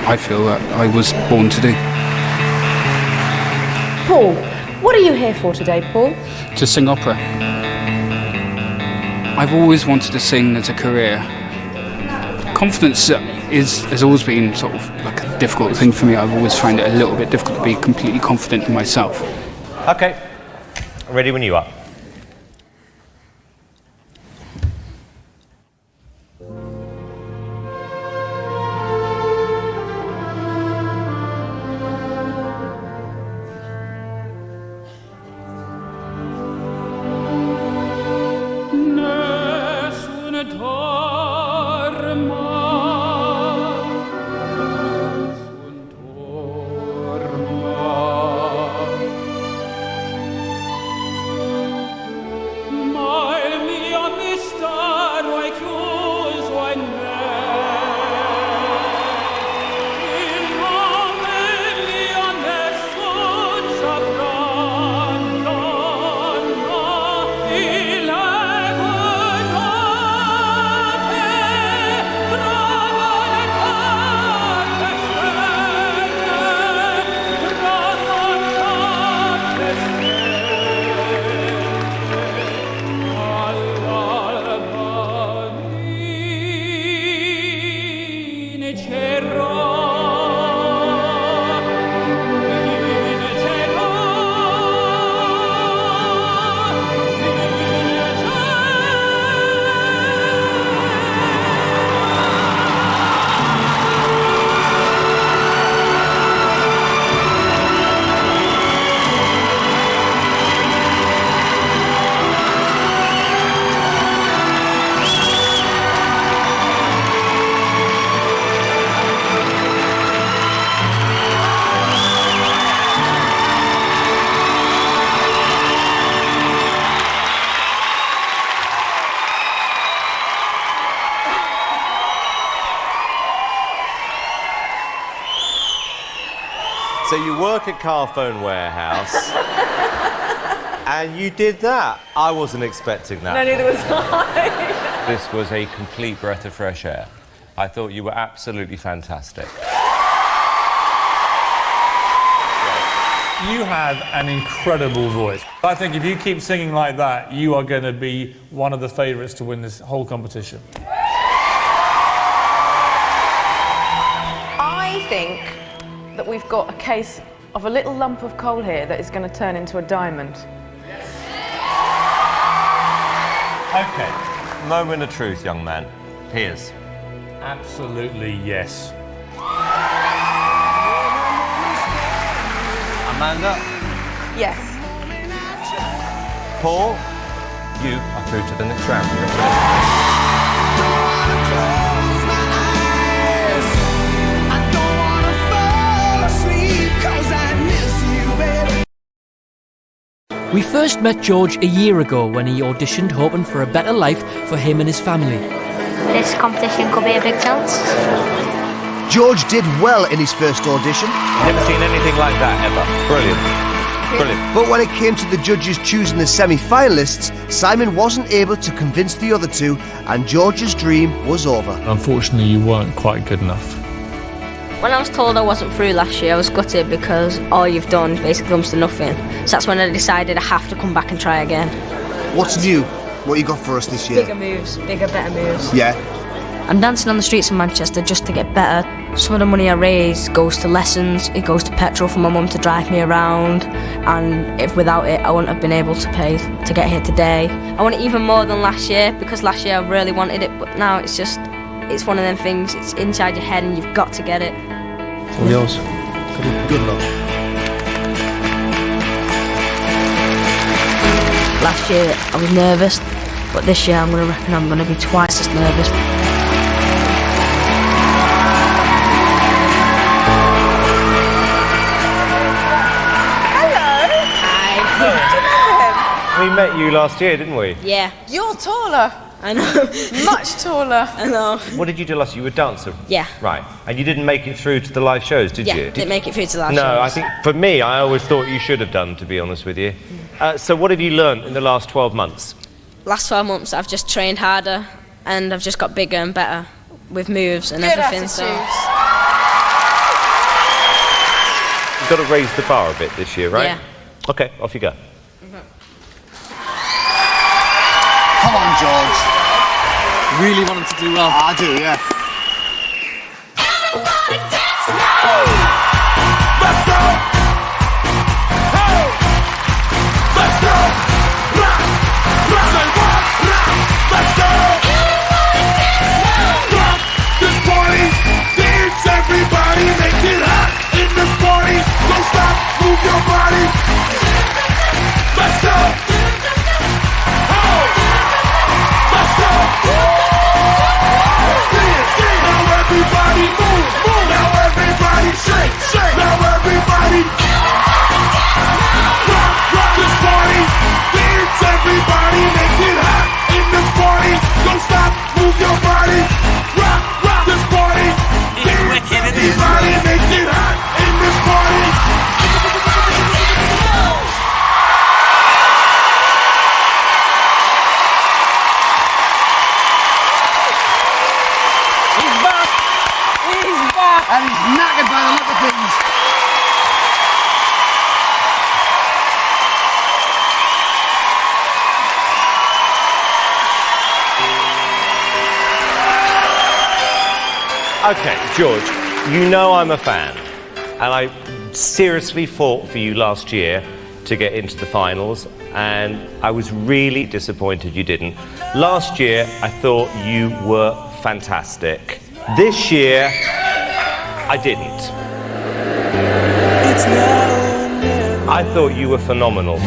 I feel that I was born to do. Paul, what are you here for today, Paul? To sing opera. I've always wanted to sing as a career. Confidence has always been sort of like a difficult thing for me. I've always found it a little bit difficult to be completely confident in myself. OK. Ready when you are. So you work at Car Phone Warehouse, and you did that. I wasn't expecting that. No, neither was I. This was a complete breath of fresh air. I thought you were absolutely fantastic. You have an incredible voice. I think if you keep singing like that, you are going to be one of the favourites to win this whole competition. I think that we've got a case of a little lump of coal here that is going to turn into a diamond. OK. Moment of truth, young man. Piers. Absolutely, yes. Amanda? Yes. Paul? You are through to the next round. We first met George a year ago when he auditioned hoping for a better life for him and his family. This competition could be a big chance. George did well in his first audition. Never seen anything like that ever. Brilliant. Brilliant. But when it came to the judges choosing the semi-finalists, Simon wasn't able to convince the other two, and George's dream was over. Unfortunately, you weren't quite good enough. When I was told I wasn't through last year, I was gutted because all you've done basically comes to nothing. So that's when I decided I have to come back and try again. What's new? What you got for us this year? Bigger moves, bigger, better moves. Yeah. I'm dancing on the streets of Manchester just to get better. Some of the money I raise goes to lessons, it goes to petrol for my mum to drive me around, and if without it I wouldn't have been able to pay to get here today. I want it even more than last year, because last year I really wanted it, but now it's just, it's one of them things, it's inside your head and you've got to get it. All yours. Good luck. Last year I was nervous, but this year I'm going to reckon I'm going to be twice as nervous. We met you last year, didn't we? Yeah. You're taller. I know. Much taller. I know. What did you do last year? You were a dancer? Yeah. Right. And you didn't make it through to the live shows, did you? Yeah, didn't make it through to the last No, shows. I think, for me, I always thought you should have done, to be honest with you. So what have you learnt in the last 12 months? Last 12 months I've just trained harder and I've just got bigger and better with moves and Good everything. attitudes. So You've got to raise the bar a bit this year, right? Yeah. OK, off you go. Come on, George. Really want him to do well. I do, yeah. Let's go! Hey! Let's go! Rock! Rock! Say what? Rock! Let's go! Rock! This party! Dance, everybody! Make it hot in this party! Don't stop! Move your body! Let's go! Hey! Let's go! Dance! Now everybody move! Move! Now everybody shake! Shake! Now everybody rock! Rock this party! Dance, everybody! Make it hot in this party! Don't stop! Move your body! Rock! Rock this party! Dance, everybody! Make it hot in this party! He's back! He's back! And he's knackered by the look of things. OK, George, you know I'm a fan, and I seriously fought for you last year to get into the finals, and I was really disappointed you didn't. Last year, I thought you were fantastic. This year, I didn't. I thought you were phenomenal.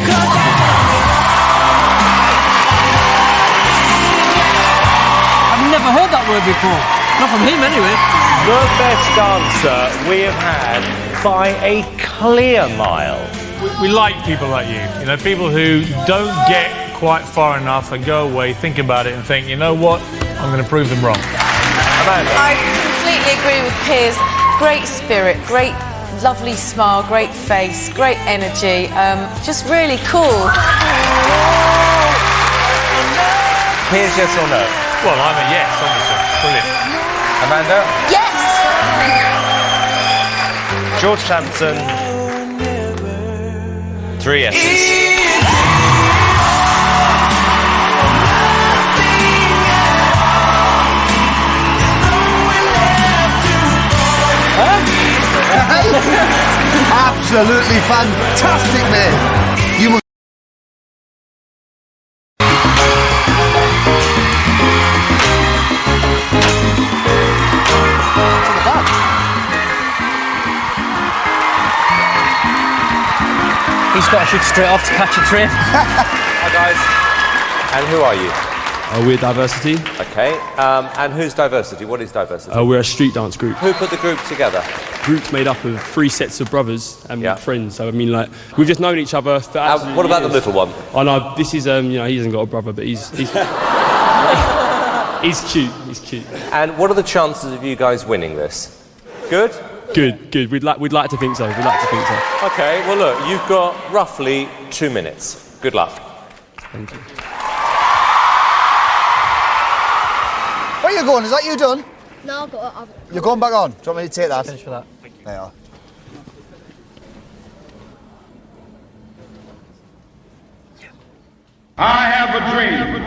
I've never heard that word before. Not from him, anyway. The best dancer we have had by a clear mile. We like people like you. You know, people who don't get quite far enough and go away, think about it and think, you know what, I'm going to prove them wrong. Amanda. I completely agree with Piers. Great spirit, great, lovely smile, great face, great energy. Just really cool. Piers, yes or no? Well, I'm a yes, obviously. Brilliant. Amanda? Yes! George Sampson? 3 yeses. Absolutely fantastic, mate. You must. He's got to shoot straight off to catch a train. Hi, guys. And who are you? We're Diversity. OK. And who's Diversity? What is Diversity? We're a street dance group. Who put the group together? Group's made up of 3 sets of brothers and Yeah. friends. So I mean, like, we've just known each other for absolutely What about the years. little one? Oh no, this is you know, he hasn't got a brother, but he's he's cute. He's cute. And what are the chances of you guys winning this? Good? Good. We'd like to think so. We'd like to think so. OK, well, look, you've got roughly 2 minutes. Good luck. Thank you. Where are you going? Is that you done? No, but You're going back on. Do you want me to take that? Finish for that. There you are. I have a dream.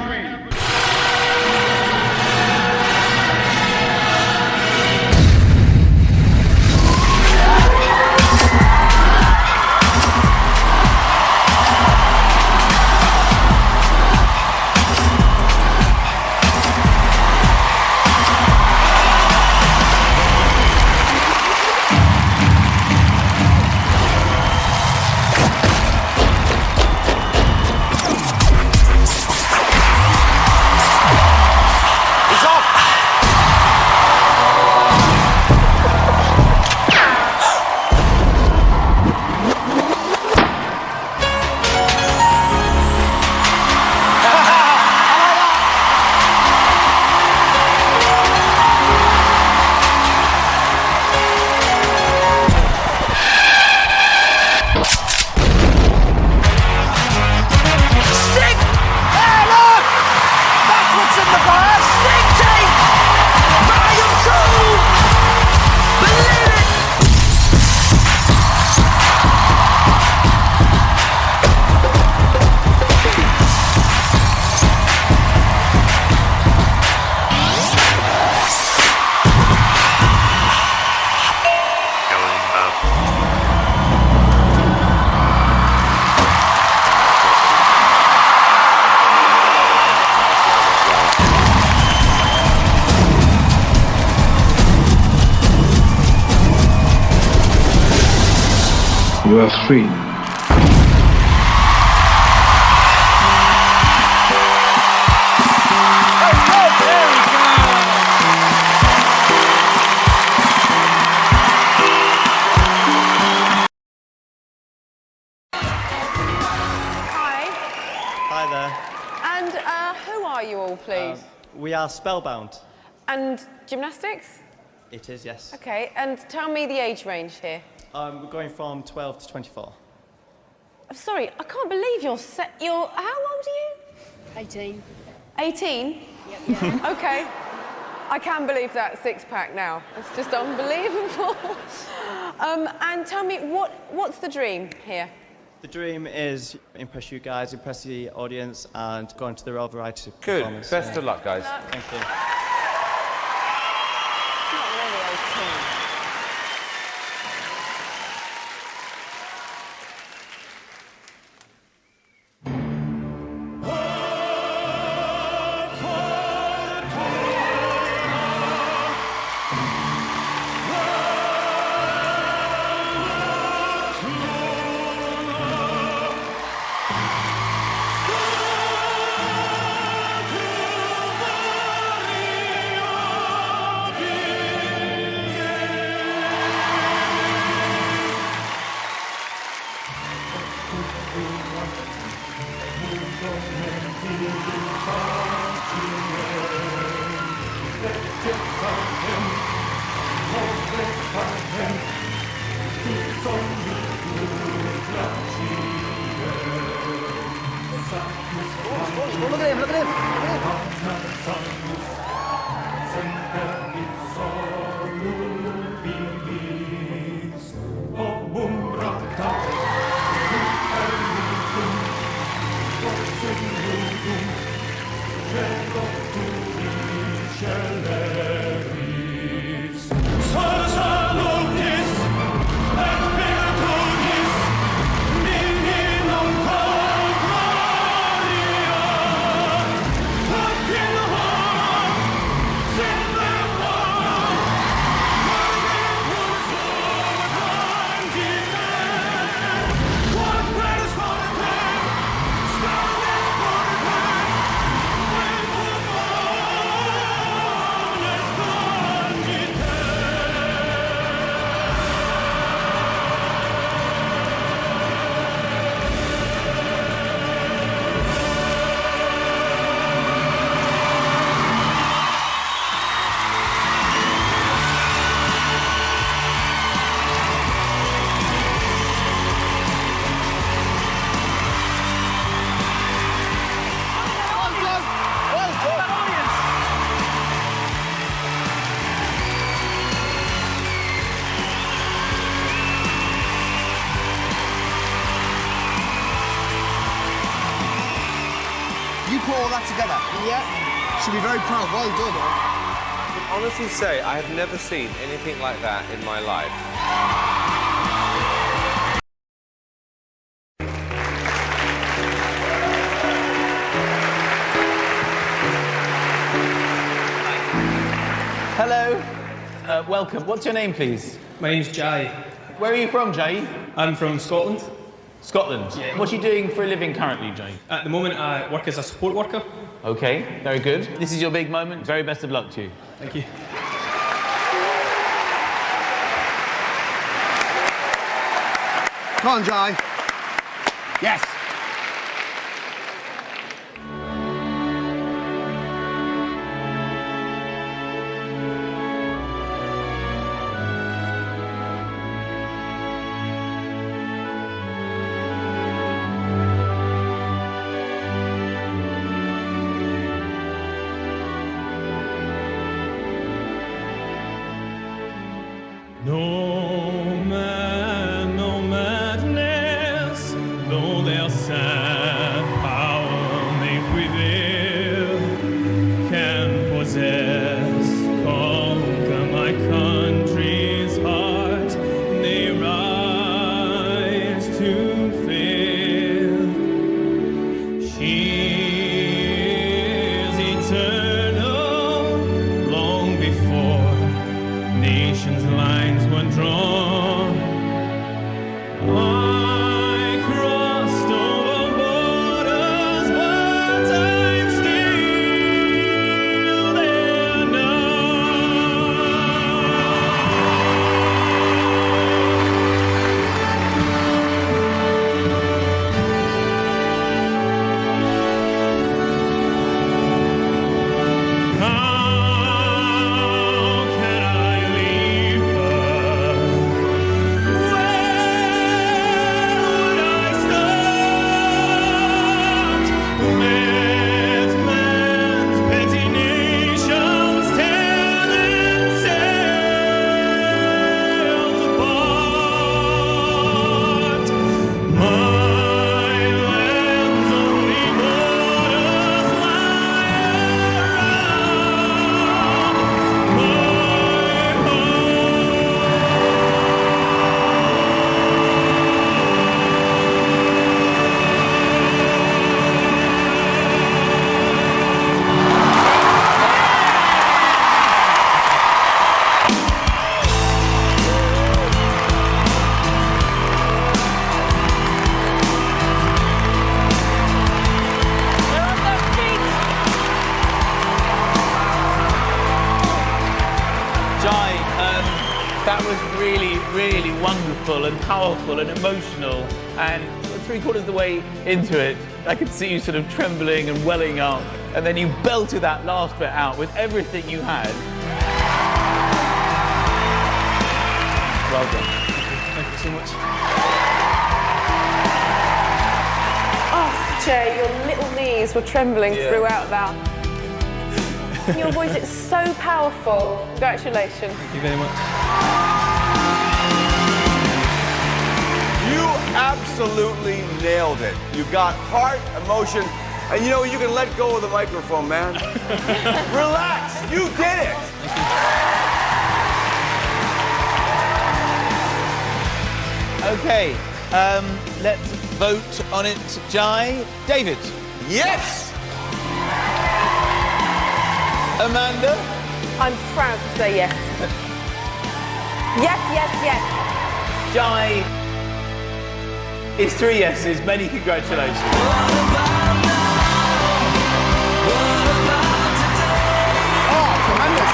You are free. Hi there. And who are you all, please? We are Spellbound. And gymnastics? It is, yes. Okay, and tell me the age range here. We're going from 12 to 24. I'm sorry, I can't believe you're how old are you? 18. 18? Yep. Okay. I can believe that six-pack now. It's just unbelievable. And tell me, what's the dream here? The dream is impress you guys, impress the audience, and go into the Royal Variety Good. performance. Best of luck, guys. Thank you. Not really 18. Look at him, look at him. You put all that together? Yeah. Should be very proud. Well done. I can honestly say I have never seen anything like that in my life. Hello. Welcome. What's your name, please? My name's Jai. Where are you from, Jai? I'm from Scotland. Scotland? Yeah. What are you doing for a living currently, Jai? At the moment, I work as a support worker. Okay, very good. This is your big moment. Very best of luck to you. Thank you. Come on, Jai. Yes. No man, no madness, though their sad power may prevail, can possess, conquer my country's heart, they rise to fail. She is eternal, long before nations' lines were drawn. That was really, really wonderful and powerful and emotional. And 3/4 of the way into it, I could see you sort of trembling and welling up. And then you belted that last bit out with everything you had. Well done. Thank you so much. Oh, Jay, your little knees were trembling throughout that. Your voice, it's so powerful. Congratulations. Thank you very much. You absolutely nailed it. You got heart, emotion, and you know, you can let go of the microphone, man. Relax, you did it. Okay, let's vote on it. Jai. David. Yes. Amanda. I'm proud to say yes. Yes, yes, yes. Jai. It's 3 yeses. Many congratulations. Oh, tremendous.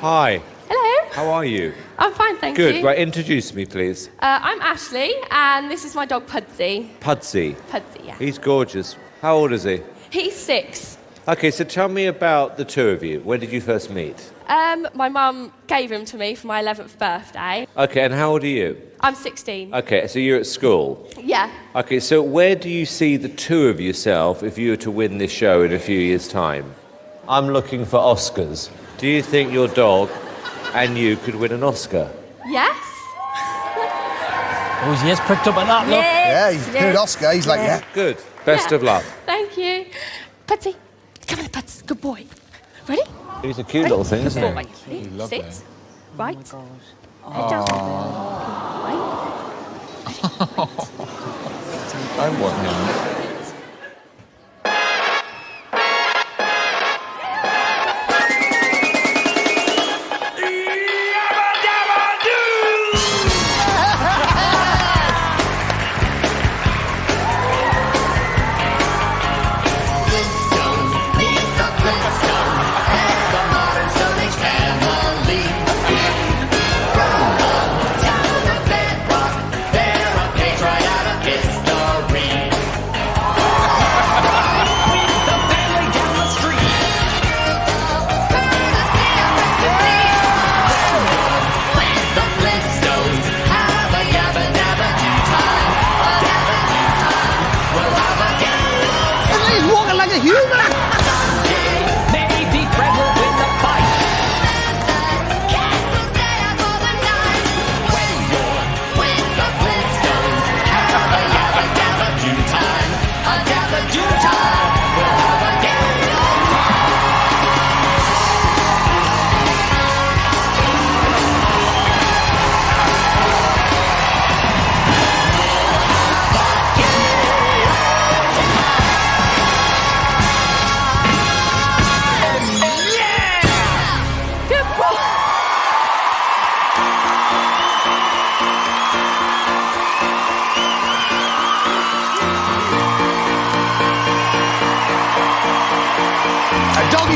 Hi. Hello. How are you? I'm fine, thank you. Good. Right, introduce me, please. I'm Ashleigh, and this is my dog Pudsey. Pudsey. Pudsey, yeah. He's gorgeous. How old is he? He's 6. Okay, so tell me about the two of you. When did you first meet? My mum gave him to me for my 11th birthday. Okay, and how old are you? I'm 16. Okay, so you're at school. Yeah. Okay, so where do you see the two of yourself if you were to win this show in a few years' time? I'm looking for Oscars. Do you think your dog and you could win an Oscar? Yes. Oh, he has pricked up at that, look. Yes, Yeah, he's good Oscar. He's like, yeah. Good. Best of luck. Thank you. Pudsey, come on, Puds. Good boy. Ready? He's a cute little thing, isn't Good he? boy. Ready? Sit. Right. Oh. Head down. I want him.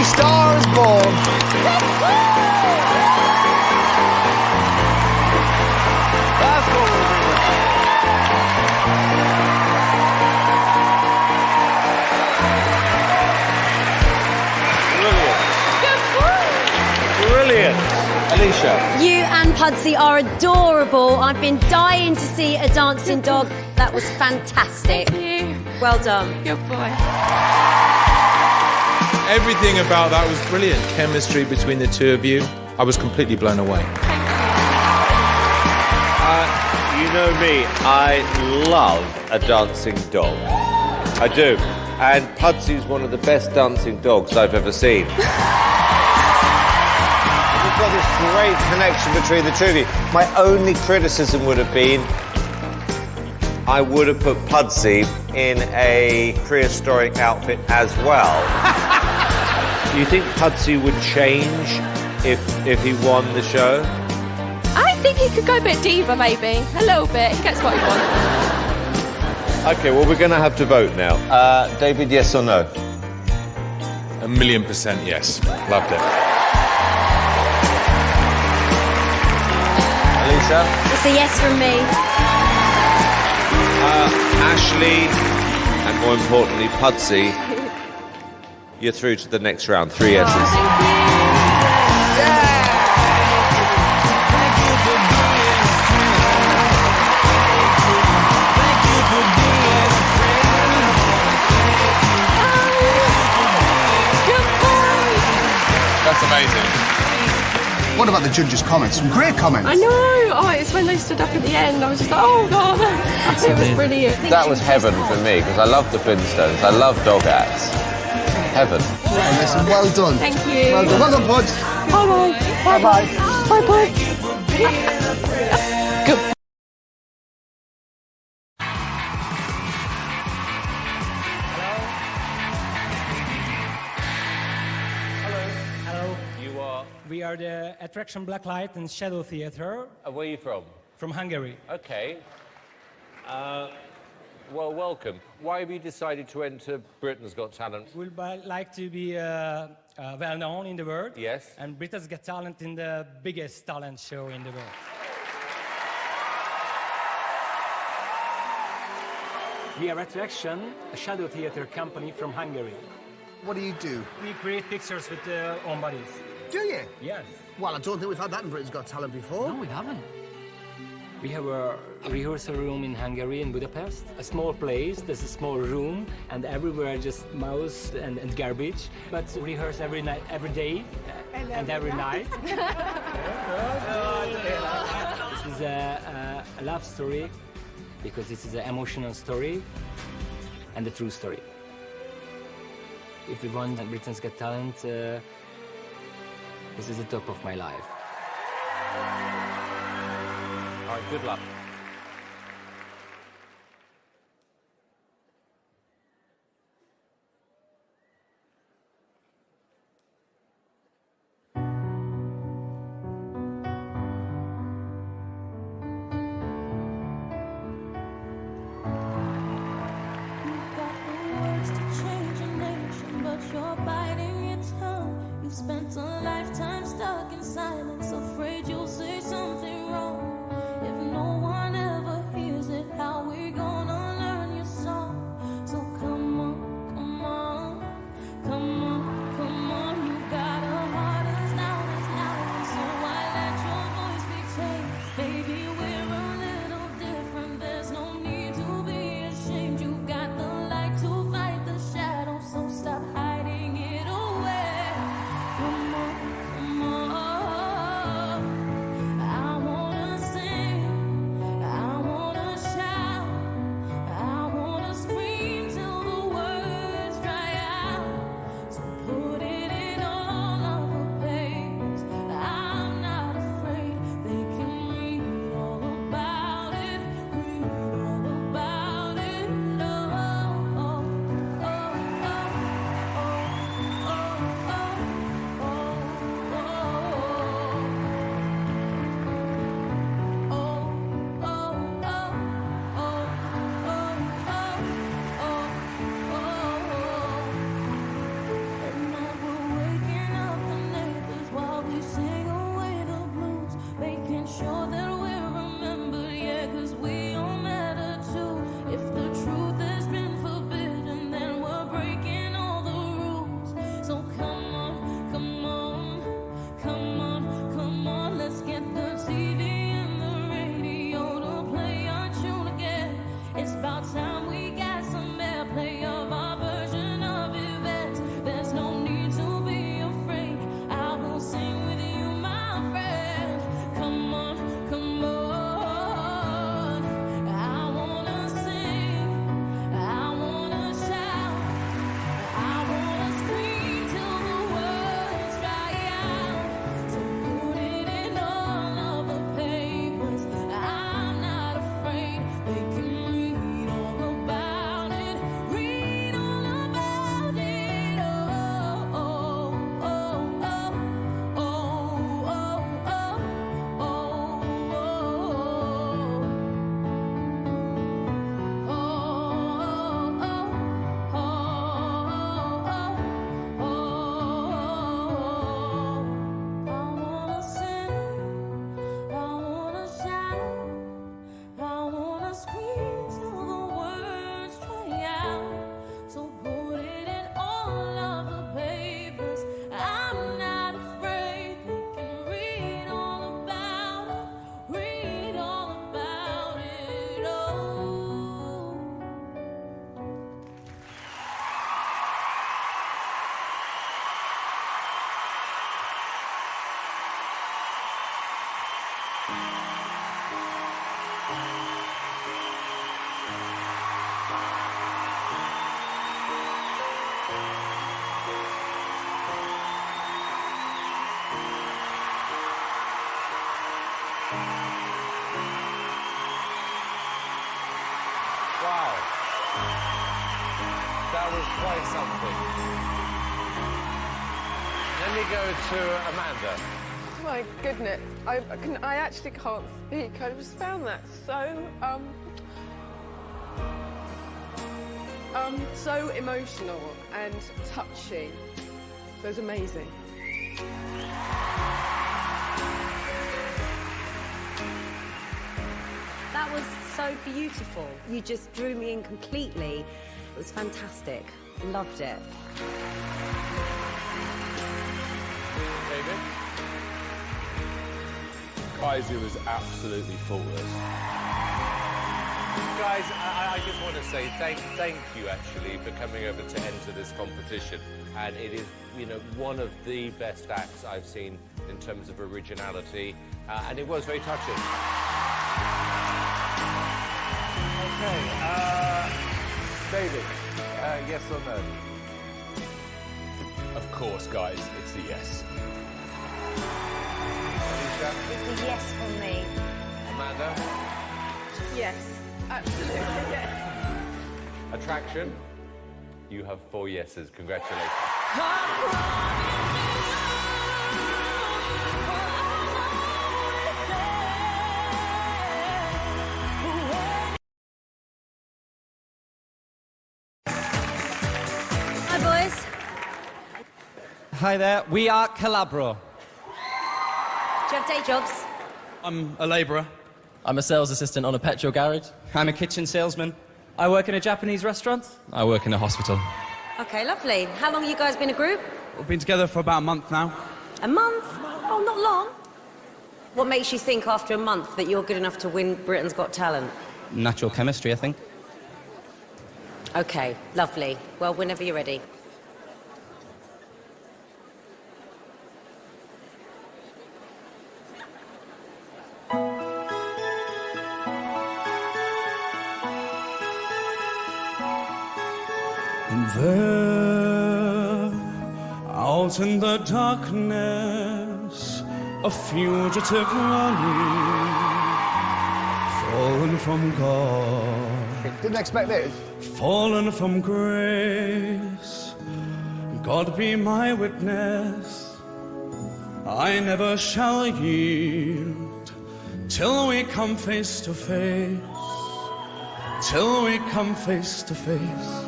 Star is born. That's what we're doing. Brilliant. Alesha. You and Pudsey are adorable. I've been dying to see a dancing dog. That was fantastic. Thank you. Well done. Good boy. Everything about that was brilliant. Chemistry between the two of you. I was completely blown away. You know me, I love a dancing dog. I do. And Pudsey's one of the best dancing dogs I've ever seen. I've got this great connection between the two of you. My only criticism would have been I would have put Pudsey in a prehistoric outfit as well. Do you think Pudsey would change if he won the show? I think he could go a bit diva, maybe. A little bit. He gets what he wants. Okay, well, we're going to have to vote now. David, yes or no? 1,000,000% yes. Loved it. Alesha? It's a yes from me. Ashleigh, and more importantly, Pudsey, you're through to the next round. 3 yeses. That's amazing. What about the judges' comments? Some great comments. I know. Oh, it's when they stood up at the end. I was just like, oh god, it was brilliant. That was heaven for me, because I love the Flintstones, I love dog hats. Heaven. Well, listen, well done. Thank you. Well done. Well done, Puds. Bye-bye. Bye-bye. Bye-bye. Good. Hello. You are? We are the Attraction Blacklight and Shadow Theatre. Where are you from? From Hungary. Okay. Well, welcome. Why have you decided to enter Britain's Got Talent? We'd like to be well known in the world. Yes. And Britain's Got Talent in the biggest talent show in the world. We are Attraction, a shadow theatre company from Hungary. What do you do? We create pictures with own bodies. Do you? Yes. Well, I don't think we've had that in Britain's Got Talent before. No, we haven't. We have a rehearsal room in Hungary, in Budapest. A small place, there's a small room, and everywhere just mouse and garbage. But rehearse every night, every day, and every night. This is a love story, because this is an emotional story, and a true story. If we won Britain's Got Talent, this is the top of my life. All right, good luck. Spent a lifetime stuck in silence, afraid you'll say something wrong. If no one ever hears it, how we gonna learn your song? So come on, come on, come on, come on. You've got a heart as loud as lion, so why let your voice be changed? Baby, we're a little different, there's no need to be ashamed. You've got the light to fight the shadow, so stop hiding it away. Come on, come on. I wanna sing, I wanna shout, I wanna scream till the words dry out. So put it in all of the pages. I'm not afraid they can read Wow. That was quite something. Let me go to Amanda. My goodness, I actually can't speak. I just found that so emotional and touching. It was amazing. That was so beautiful. You just drew me in completely. It was fantastic. Loved it. David? Guys, it was absolutely faultless. Guys, I just want to say thank you, actually, for coming over to enter this competition. And it is, you know, one of the best acts I've seen in terms of originality. And it was very touching. Okay, David, yes or no? Of course, guys, it's a yes. Alesha? It's a yes from me. Amanda? Yes, absolutely, yes. Attraction? You have 4 yeses. Congratulations. Hi, boys. Hi there, we are Collabro. Do you have day jobs? I'm a labourer. I'm a sales assistant on a petrol garage. I'm a kitchen salesman. I work in a Japanese restaurant. I work in a hospital. Okay, lovely. How long have you guys been a group? We've been together for about a month now. A month? Oh, not long. What makes you think after a month that you're good enough to win Britain's Got Talent? Natural chemistry, I think. Okay, lovely. Well, whenever you're ready. And there, out in the darkness, a fugitive running, fallen from God. Didn't expect this. Fallen from grace, God be my witness, I never shall yield till we come face to face, till we come face to face.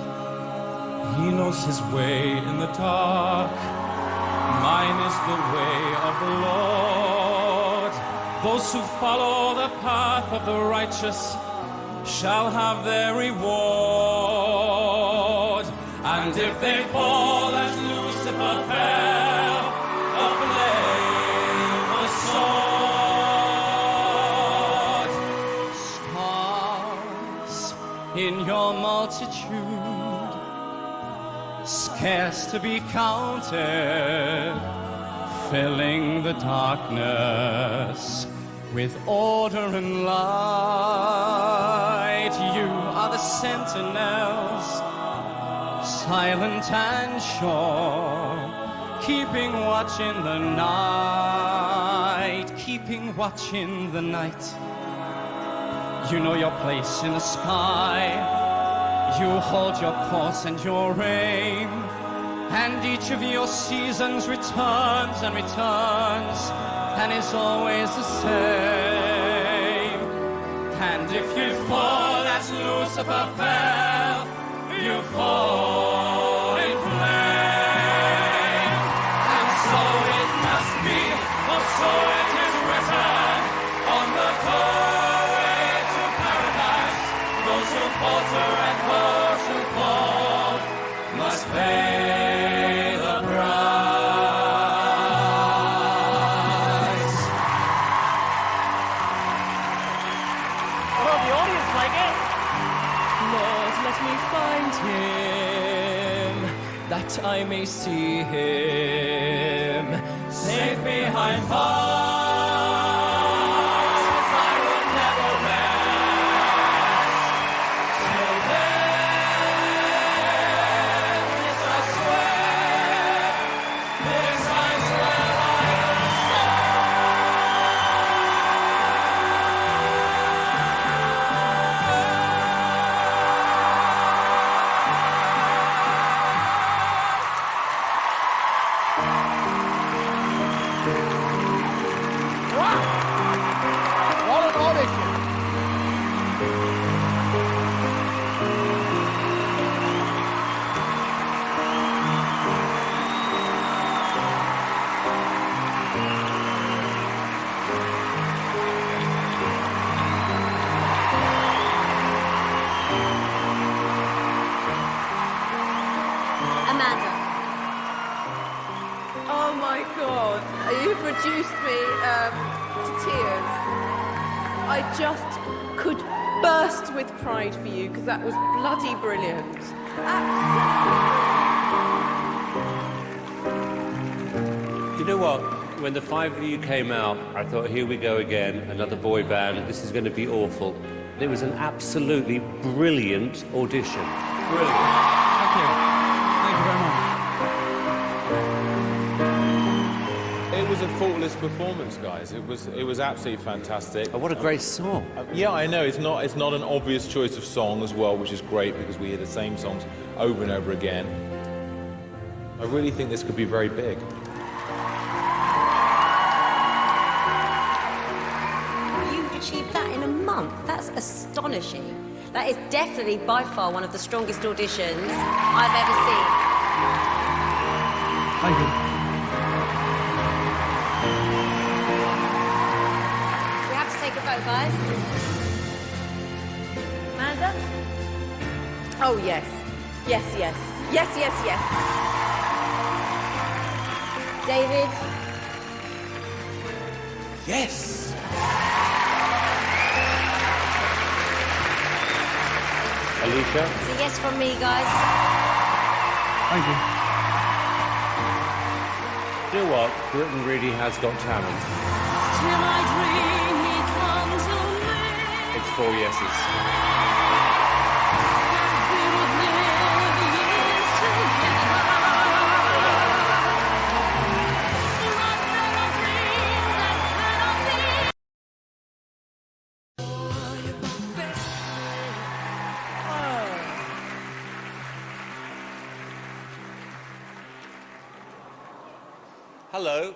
He knows his way in the dark, mine is the way of the Lord. Those who follow the path of the righteous shall have their reward. And if they fall as Lucifer fell, a flame, a sword. Stars in your multitude, scarce to be counted, filling the darkness with order and light. You are the sentinels, silent and sure, keeping watch in the night, keeping watch in the night. You know your place in the sky, you hold your course and your aim, and each of your seasons returns and returns, and is always the same. And if you fall as Lucifer fell, you fall in flame. And so it must be, or so it is written, on the doorway to paradise, those who falter and those who fall must pay the price. Well, the audience like it. Lord, let me find him, that I may see him, safe behind bars I would never wear. I just could burst with pride for you because that was bloody brilliant. You know what? When the 5 of you came out, I thought, here we go again, another boy band. This is going to be awful. It was an absolutely brilliant audition. Brilliant. Thank you. Thank you very much. It was a faultless performance, guys. It was absolutely fantastic. Oh, what a great song. Yeah, I know. It's not an obvious choice of song as well, which is great because we hear the same songs over and over again. I really think this could be very big. You've achieved that in a month. That's astonishing. That is definitely by far one of the strongest auditions I've ever seen. Thank you. We have to take a vote, guys. Amanda? Oh, yes. Yes, yes. Yes, yes, yes. David? Yes! Alesha? It's a yes from me, guys. Thank you. You know what? Britain really has got talent. Till I dream he comes to me. It's 4 yeses. We would live years together. Like little dreams that cannot be. Hello.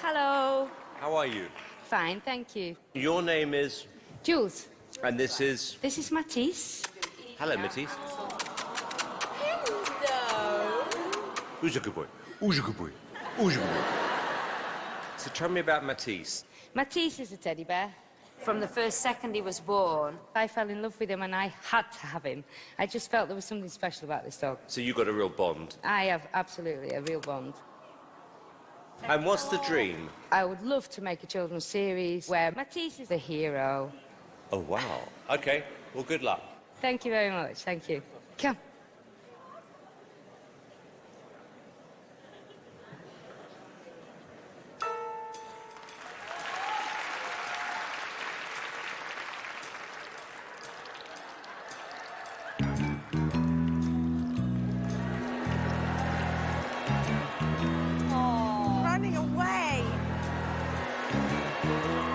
Hello. How are you? Fine, thank you. Your name is... Jules. And this is... This is Matisse. Hello, Matisse. Hello. Who's a good boy? Who's a good boy? Who's a good boy? So tell me about Matisse. Matisse is a teddy bear. From the first second he was born, I fell in love with him and I had to have him. I just felt there was something special about this dog. So you got a real bond. I have absolutely a real bond. And what's the dream? I would love to make a children's series where Matisse is the hero. Oh, wow. OK. Well, good luck. Thank you very much. Thank you. Come. Running away.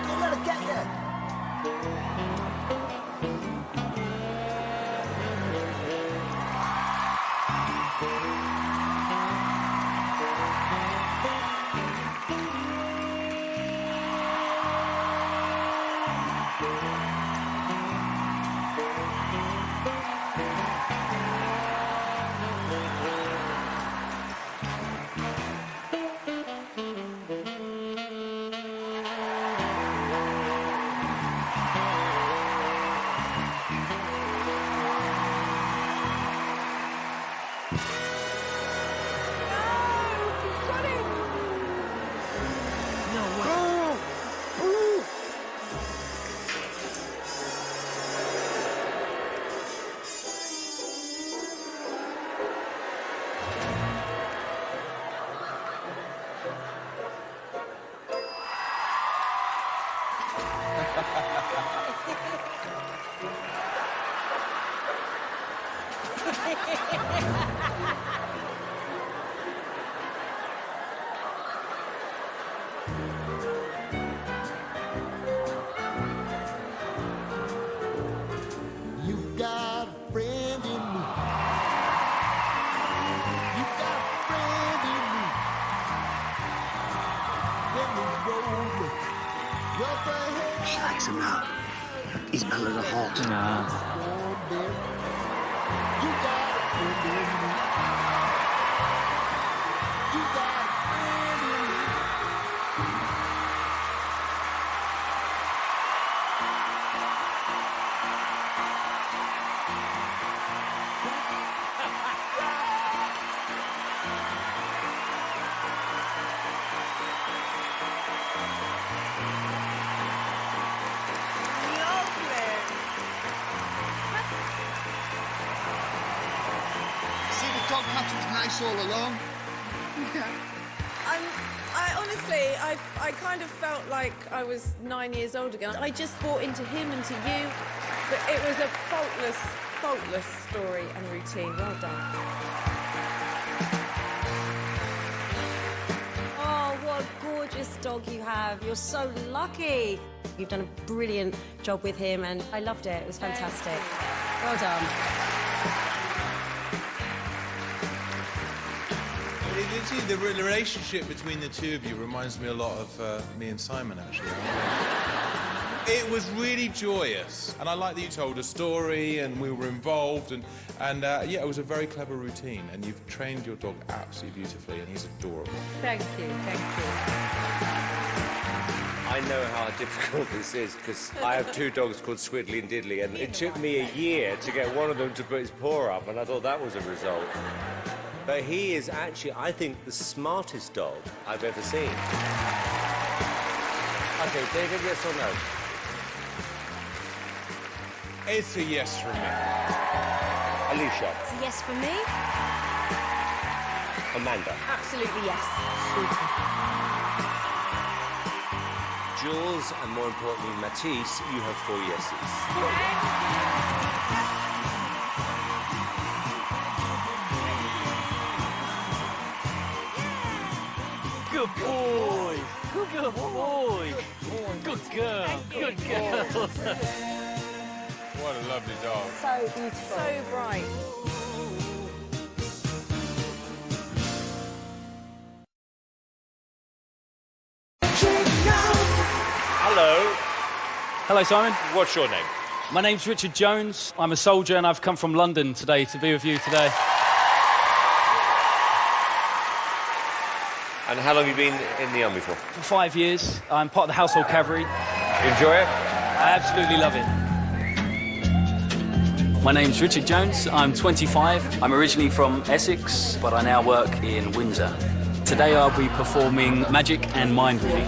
Don't let it get you. You got a friend in me. You got a friend in me. Let me roll with your friend. She likes him now. He's melted her heart. You got a friend in me. You got a friend in me. No! Perhaps it was nice all along. I kind of felt like I was 9 years old again. I just bought into him and to you, but it was a faultless story and routine. Well done. Oh, what a gorgeous dog you have. You're so lucky. You've done a brilliant job with him, and I loved it. It was fantastic. Well done. The relationship between the two of you reminds me a lot of me and Simon, actually. It was really joyous, and I like that you told a story and we were involved, and yeah, it was a very clever routine, and you've trained your dog absolutely beautifully, and he's adorable. Thank you, thank you. I know how difficult this is, because I have two dogs called Squiddly and Diddly, and it took me a year to get one of them to put his paw up, and I thought that was a result. But he is actually, I think, the smartest dog I've ever seen. OK, David, yes or no? It's a yes from me. Alesha? It's a yes from me. Amanda? Absolutely yes. Jules, and more importantly, Matisse, you have 4 yeses. Good boy. Good boy. Good girl. Good girl. What a lovely dog. So beautiful. So bright. Hello. Hello, Simon. What's your name? My name's Richard Jones. I'm a soldier and I've come from London today to be with you today. And how long have you been in the army for? For 5 years. I'm part of the Household Cavalry. Enjoy it? I absolutely love it. My name's Richard Jones. I'm 25. I'm originally from Essex, but I now work in Windsor. Today I'll be performing magic and mind reading.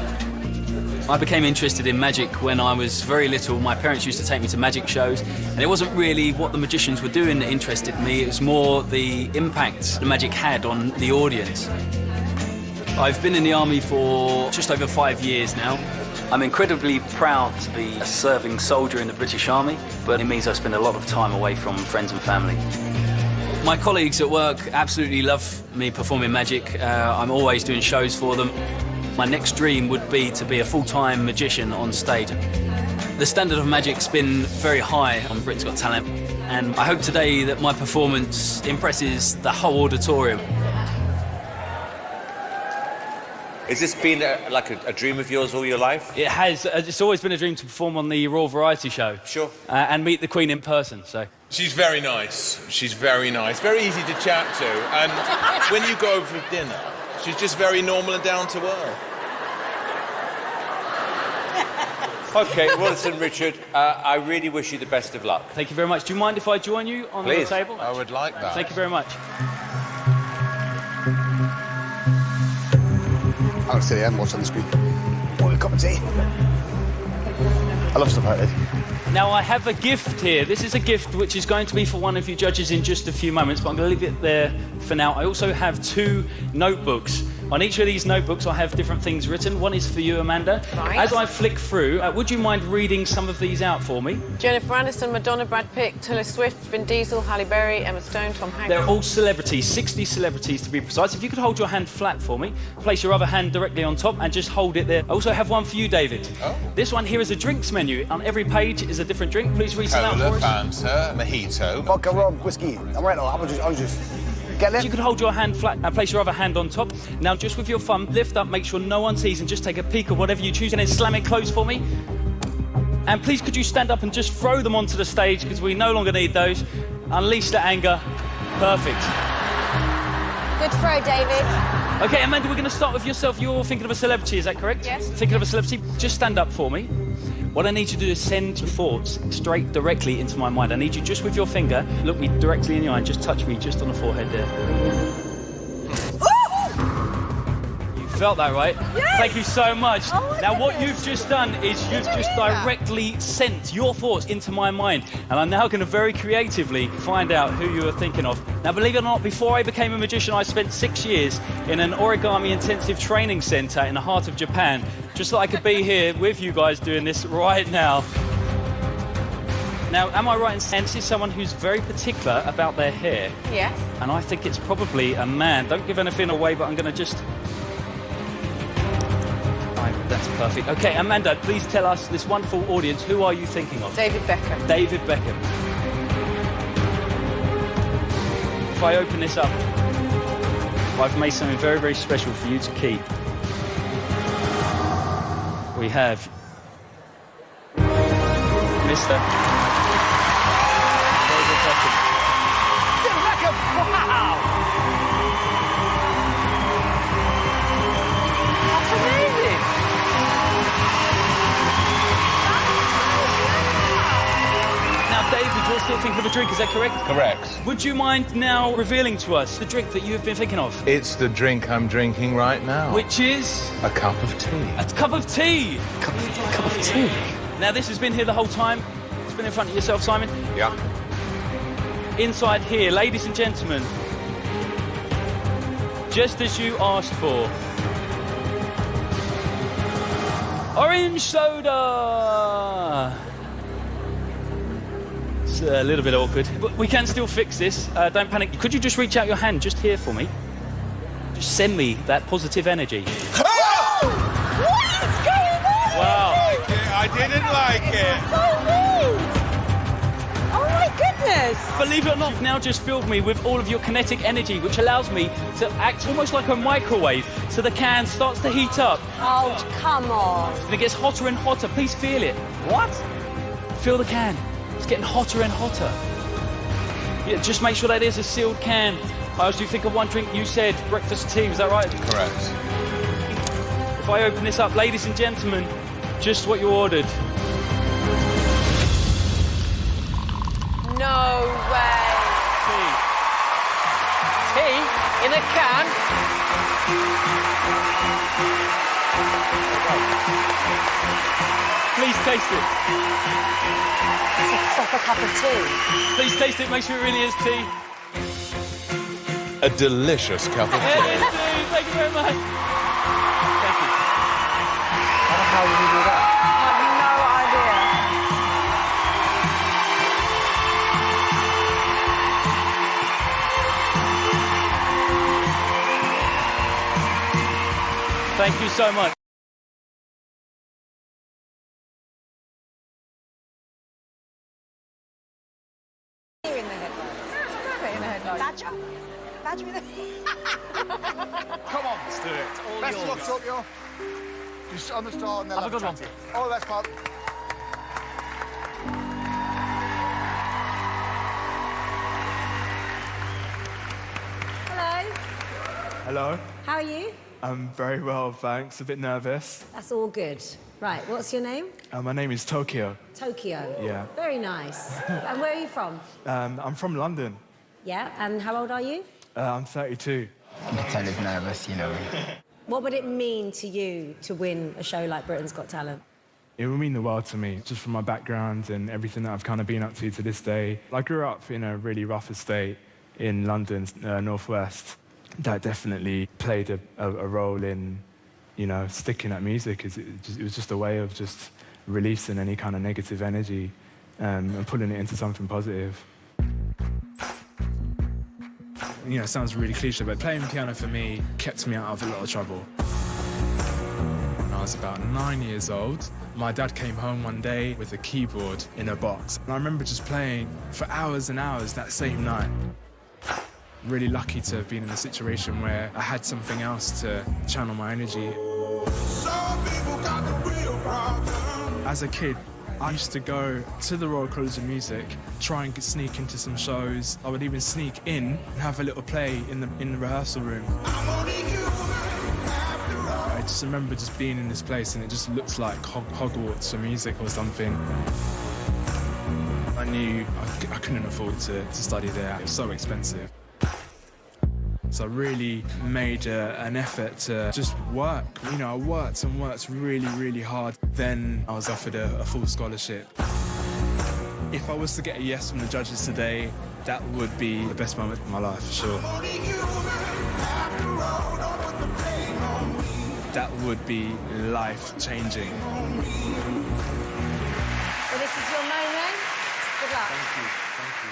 I became interested in magic when I was very little. My parents used to take me to magic shows, and it wasn't really what the magicians were doing that interested me. It was more the impact the magic had on the audience. I've been in the army for just over 5 years now. I'm incredibly proud to be a serving soldier in the British Army, but it means I spend a lot of time away from friends and family. My colleagues at work absolutely love me performing magic. I'm always doing shows for them. My next dream would be to be a full-time magician on stage. The standard of magic's been very high on Britain's Got Talent, and I hope today that my performance impresses the whole auditorium. Has this been a dream of yours all your life? It has. It's always been a dream to perform on the Royal Variety Show. Sure. And meet the Queen in person, so... She's very nice. She's very nice. Very easy to chat to. And when you go over for dinner, she's just very normal and down to earth. OK, well, listen, Richard, I really wish you the best of luck. Thank you very much. Do you mind if I join you on the table? I would like that. Thank you very much. I'm going to sit here and watch on the screen. Want a cup of tea? I love stuff like this. Now, I have a gift here. This is a gift which is going to be for one of you judges in just a few moments, but I'm going to leave it there for now. I also have 2 notebooks. On each of these notebooks, I have different things written. One is for you, Amanda. Right. As I flick through, would you mind reading some of these out for me? Jennifer Aniston, Madonna, Brad Pitt, Taylor Swift, Vin Diesel, Halle Berry, Emma Stone, Tom Hanks. They're all celebrities, 60 celebrities to be precise. If you could hold your hand flat for me, place your other hand directly on top and just hold it there. I also have one for you, David. Oh. This one here is a drinks menu. On every page is a different drink. Please read some out for us. Fanta, mojito. Vodka, rum, whiskey. I'm right now. I'm just... Get there. You could hold your hand flat and place your other hand on top. Now, just with your thumb, lift up, make sure no one sees, and just take a peek of whatever you choose, and then slam it closed for me. And please, could you stand up and just throw them onto the stage, because we no longer need those. Unleash the anger. Perfect. Good throw, David. OK, Amanda, we're going to start with yourself. You're thinking of a celebrity, is that correct? Yes. Thinking of a celebrity? Just stand up for me. What I need you to do is send your thoughts straight directly into my mind. I need you just with your finger, look me directly in the eye and just touch me just on the forehead there. You felt that, right? Yes! Thank you so much. Oh, now, what you've just done is you've just directly sent your thoughts into my mind, and I'm now going to very creatively find out who you are thinking of. Now, believe it or not, before I became a magician, I spent 6 years in an origami intensive training centre in the heart of Japan, just so I could be here with you guys doing this right now. Now, am I right in saying this is someone who's very particular about their hair? Yes. And I think it's probably a man. Don't give anything away, but I'm going to just... Right, that's perfect. OK, Amanda, please tell us, this wonderful audience, who are you thinking of? David Beckham. David Beckham. If I open this up, I've made something very, very special for you to keep. We have... Mr. Wow! That's amazing! Now, David, you're still thinking of a drink, is that correct? Correct. Would you mind now revealing to us the drink that you've been thinking of? It's the drink I'm drinking right now. Which is? A cup of tea. A cup of tea! Cup of tea. Now, this has been here the whole time. It's been in front of yourself, Simon. Yeah. Inside here, ladies and gentlemen, just as you asked for, orange soda! It's a little bit awkward, but we can still fix this. Don't panic. Could you just reach out your hand just here for me? Just send me that positive energy. Oh! What is going on? Wow. I didn't like it. So rude. Oh my goodness. Believe it or not, you've now just filled me with all of your kinetic energy, which allows me to act almost like a microwave, so the can starts to heat up. Oh, come on. And it gets hotter and hotter. Please feel it. What? Feel the can. It's getting hotter and hotter. Yeah, just make sure that is a sealed can. I asked you to think of one drink. You said breakfast tea. Was that right? Correct. If I open this up, ladies and gentlemen, just what you ordered. No way. Tea. Tea in a can? Please taste it. It's a proper cup of tea. Please taste it. Make sure it really is tea. A delicious cup of It tea. is tea. Thank you very much. Thank you. How did you do that? I have no idea. Thank you so much. Here in the headlights. In the headlights. Badger? Badger in the... Come on. Let's do it. All Best of luck, yours. Tokyo. Just on the start and then Have a good one. All the best, pal. Hello. Hello. How are you? I'm very well, thanks. A bit nervous. That's all good. Right, what's your name? My name is Tokyo. Tokyo. Yeah. Very nice. And where are you from? I'm from London. Yeah, and how old are you? I'm 32. You can tell he's nervous, you know. What would it mean to you to win a show like Britain's Got Talent? It would mean the world to me, just from my background and everything that I've kind of been up to this day. I grew up in a really rough estate in London, northwest. That definitely played a role in, you know, sticking at music. It was just a way of just releasing any kind of negative energy and putting it into something positive. You know, it sounds really cliche, but playing piano for me kept me out of a lot of trouble. When I was about 9 years old, my dad came home one day with a keyboard in a box. And I remember just playing for hours and hours that same night. Really lucky to have been in a situation where I had something else to channel my energy. As a kid, I used to go to the Royal College of Music, try and sneak into some shows. I would even sneak in and have a little play in the rehearsal room. I just remember just being in this place and it just looked like Hogwarts for music or something. I knew I couldn't afford to study there. It was so expensive. So I really made an effort to just work. You know, I worked and worked really, really hard. Then I was offered a full scholarship. If I was to get a yes from the judges today, that would be the best moment of my life, for sure. That would be life-changing. Well, this is your moment. Good luck. Thank you. Thank you.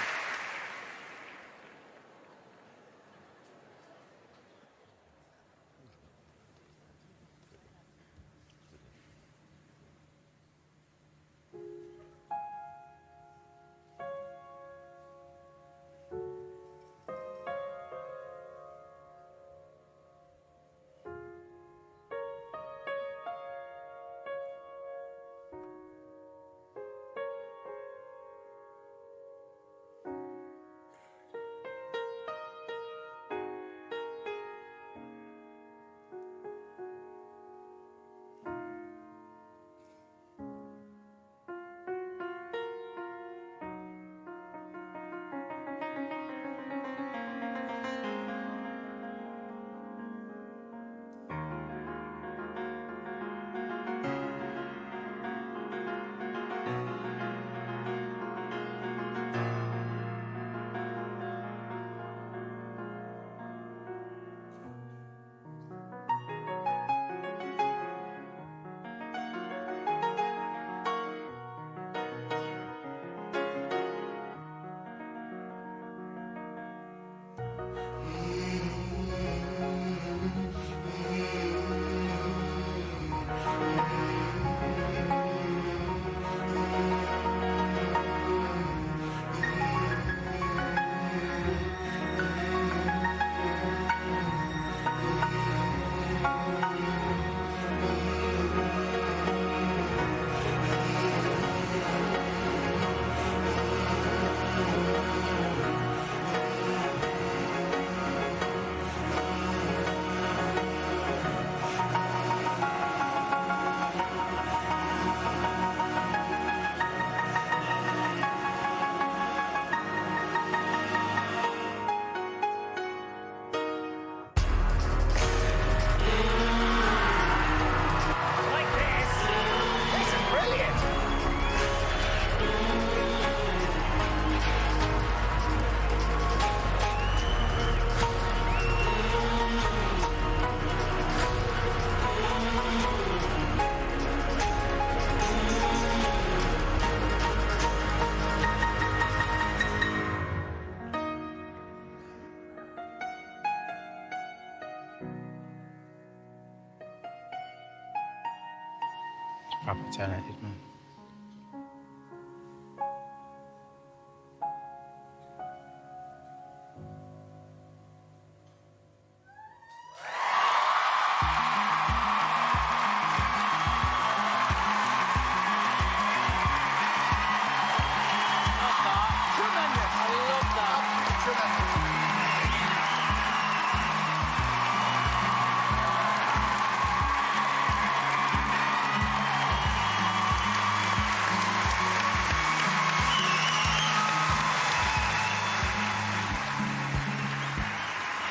Proper talented, man.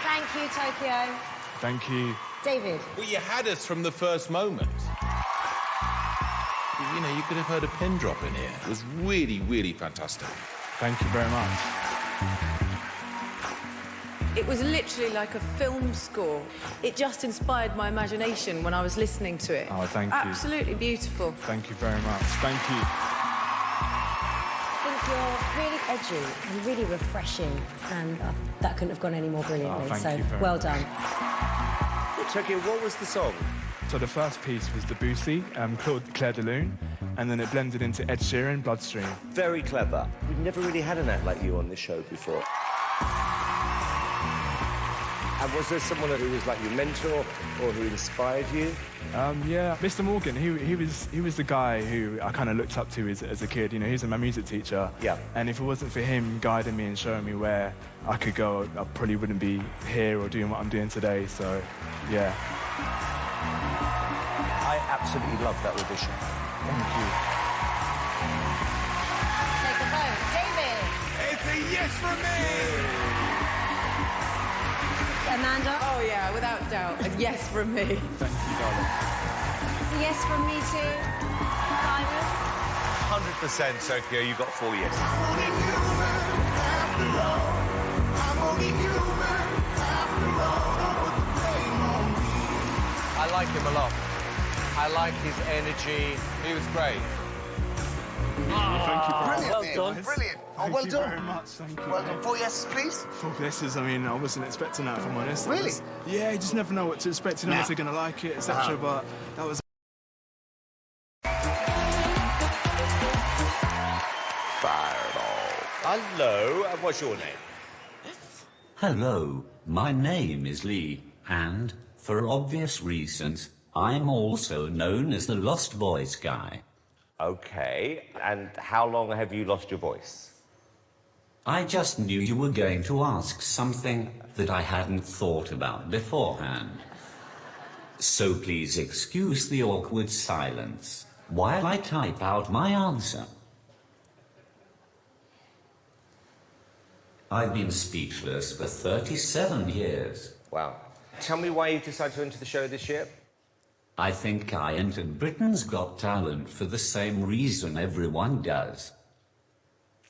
Thank you, Tokio. Thank you. David. Well, you had us from the first moment. You know, you could have heard a pin drop in here. It was really, really fantastic. Thank you very much. It was literally like a film score. It just inspired my imagination when I was listening to it. Oh, thank you. Absolutely beautiful. Thank you very much. Thank you. I think you're really edgy and really refreshing, and that couldn't have gone any more brilliantly. Oh, thank so you very well much. done. Tokio, what was the song? So the first piece was Debussy, Claire de Lune, and then it blended into Ed Sheeran, Bloodstream. Very clever. We've never really had an act like you on this show before. And was there someone who was like your mentor or who inspired you? Yeah, Mr. Morgan. He was the guy who I kind of looked up to as a kid. You know, he was my music teacher. Yeah. And if it wasn't for him guiding me and showing me where I could go, I probably wouldn't be here or doing what I'm doing today. So, yeah. I absolutely loved that audition. Thank you. Take a vote. David. It's a yes from me. A Amanda? Oh, yeah, without doubt. A yes from me. Thank you, darling. It's a yes from me too. Simon? 100% Tokio, you got 4 yes. I like him a lot. I like his energy. He was great. Thank you, Brilliant, well Ian. done. Brilliant. Thank well you done. very much, thank you. Well done. 4 yeses, please. 4 yeses, I mean, I wasn't expecting that, if I'm honest. Really? Yeah, you just never know what to expect. You know if they're going to like it, etc. But that was... Hello, and what's your name? Hello, my name is Lee, and, for obvious reasons, I'm also known as the Lost Voice Guy. Okay, and how long have you lost your voice? I just knew you were going to ask something that I hadn't thought about beforehand. So please excuse the awkward silence while I type out my answer. I've been speechless for 37 years. Wow. Tell me why you decided to enter the show this year. I think I entered Britain's Got Talent for the same reason everyone does.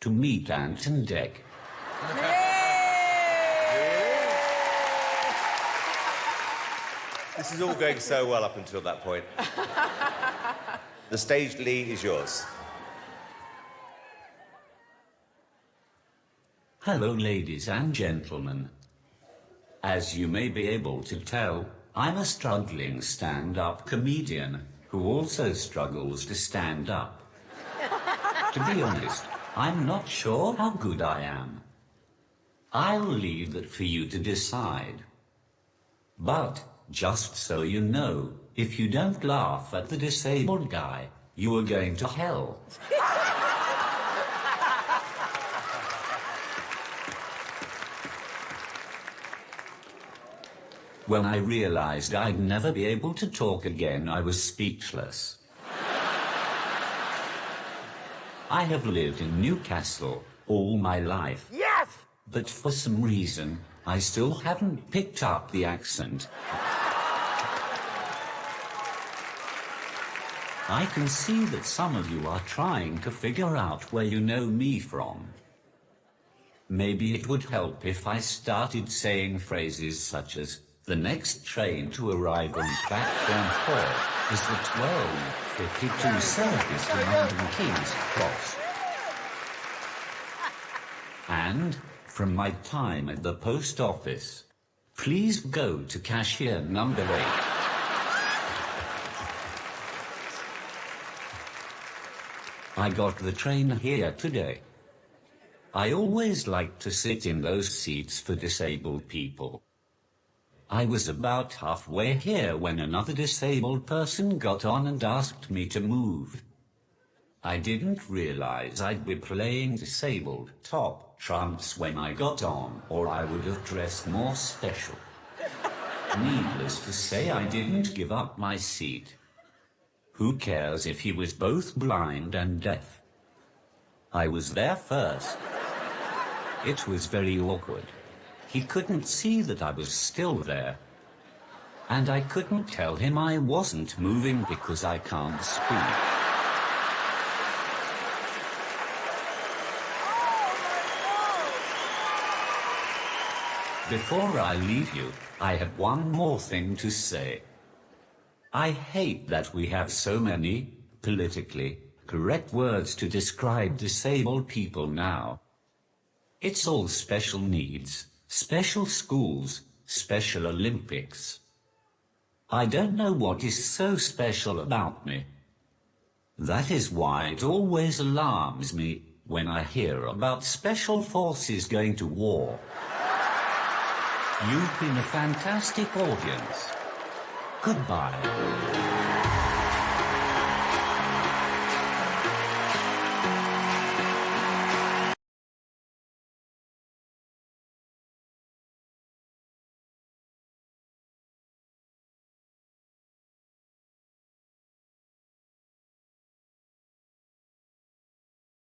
To meet Ant and Dec. This is all going so well up until that point. The stage, Lee, is yours. Hello, ladies and gentlemen. As you may be able to tell, I'm a struggling stand-up comedian who also struggles to stand up. To be honest, I'm not sure how good I am. I'll leave that for you to decide. But, just so you know, if you don't laugh at the disabled guy, you are going to hell. When I realized I'd never be able to talk again, I was speechless. I have lived in Newcastle all my life. Yes! But for some reason, I still haven't picked up the accent. I can see that some of you are trying to figure out where you know me from. Maybe it would help if I started saying phrases such as, the next train to arrive on platform 4 is the 12:52 service to London King's Cross. And, from my time at the post office, please go to cashier number 8. I got the train here today. I always like to sit in those seats for disabled people. I was about halfway here when another disabled person got on and asked me to move. I didn't realize I'd be playing disabled top trumps when I got on, or I would have dressed more special. Needless to say, I didn't give up my seat. Who cares if he was both blind and deaf? I was there first. It was very awkward. He couldn't see that I was still there. And I couldn't tell him I wasn't moving because I can't speak. Before I leave you, I have one more thing to say. I hate that we have so many, politically correct words to describe disabled people now. It's all special needs. Special schools, Special Olympics. I don't know what is so special about me. That is why it always alarms me when I hear about special forces going to war. You've been a fantastic audience. Goodbye.